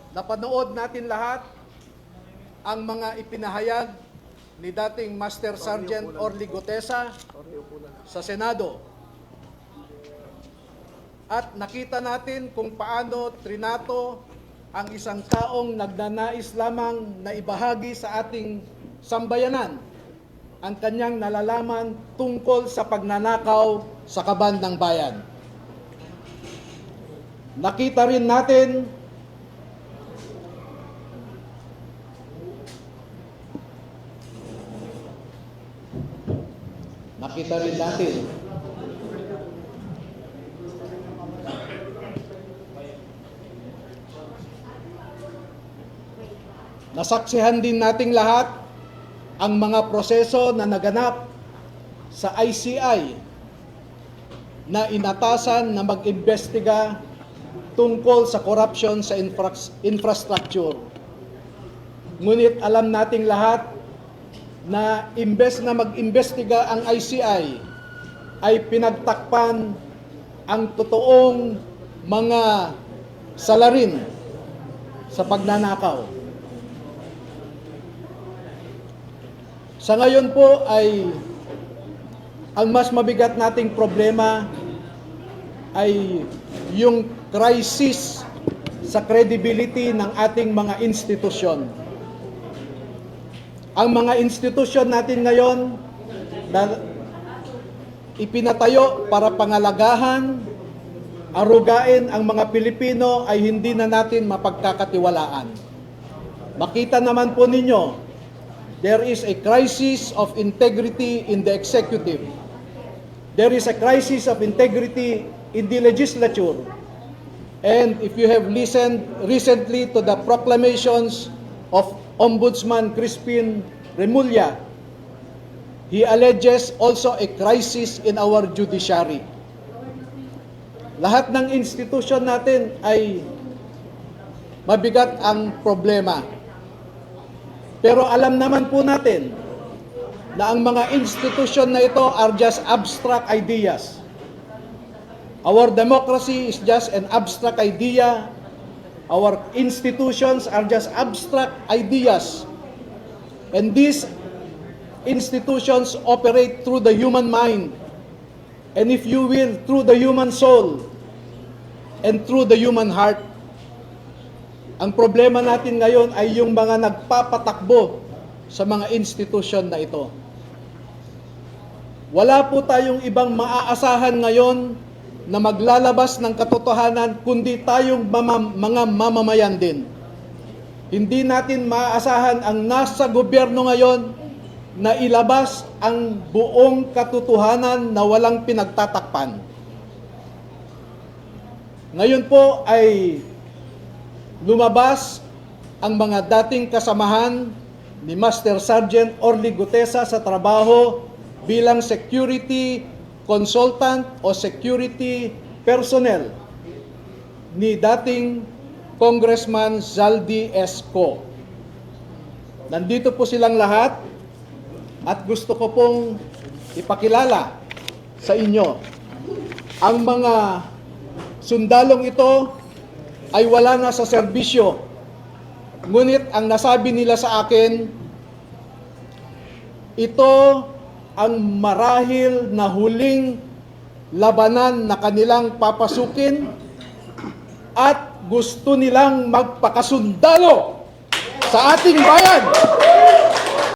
Napanood natin lahat ang mga ipinahayag ni dating Master Sergeant Orly Gutesa sa Senado. At nakita natin kung paano trinato ang isang taong nagnanais lamang na ibahagi sa ating sambayanan ang kanyang nalalaman tungkol sa pagnanakaw sa kaban ng bayan. Nakita rin natin nasaksihan din nating lahat ang mga proseso na naganap sa ICI na inatasan na mag-imbestiga tungkol sa corruption sa infrastructure. Ngunit alam nating lahat na imbes na mag-imbestiga ang ICI ay pinagtakpan ang totoong mga salarin sa pagnanakaw. Sa ngayon po ay ang mas mabigat nating problema ay yung crisis sa credibility ng ating mga institusyon. Ang mga institusyon natin ngayon na ipinatayo para pangalagahan, arugain ang mga Pilipino ay hindi na natin mapagkakatiwalaan. Makita naman po ninyo, there is a crisis of integrity in the executive. There is a crisis of integrity in the legislature. And if you have listened recently to the proclamations of Ombudsman Crispin Remulla, he alleges also a crisis in our judiciary. Lahat ng institusyon natin ay mabigat ang problema. Pero alam naman po natin na ang mga institusyon na ito are just abstract ideas. Our democracy is just an abstract idea. Our institutions are just abstract ideas. And these institutions operate through the human mind. And if you will, through the human soul and through the human heart. Ang problema natin ngayon ay yung mga nagpapatakbo sa mga institusyon na ito. Wala po tayong ibang maaasahan ngayon na maglalabas ng katotohanan kundi tayong mga mamamayan din. Hindi natin maaasahan ang nasa gobyerno ngayon na ilabas ang buong katotohanan na walang pinagtatakpan. Ngayon po ay lumabas ang mga dating kasamahan ni Master Sergeant Orly Gutesa sa trabaho bilang security consultant o security personnel ni dating Congressman Zaldy Esco. Nandito po silang lahat at gusto ko pong ipakilala sa inyo. Ang mga sundalong ito ay wala na sa serbisyo. Ngunit ang nasabi nila sa akin, ito ang marahil na huling labanan na kanilang papasukin at gusto nilang magpakasundalo sa ating bayan.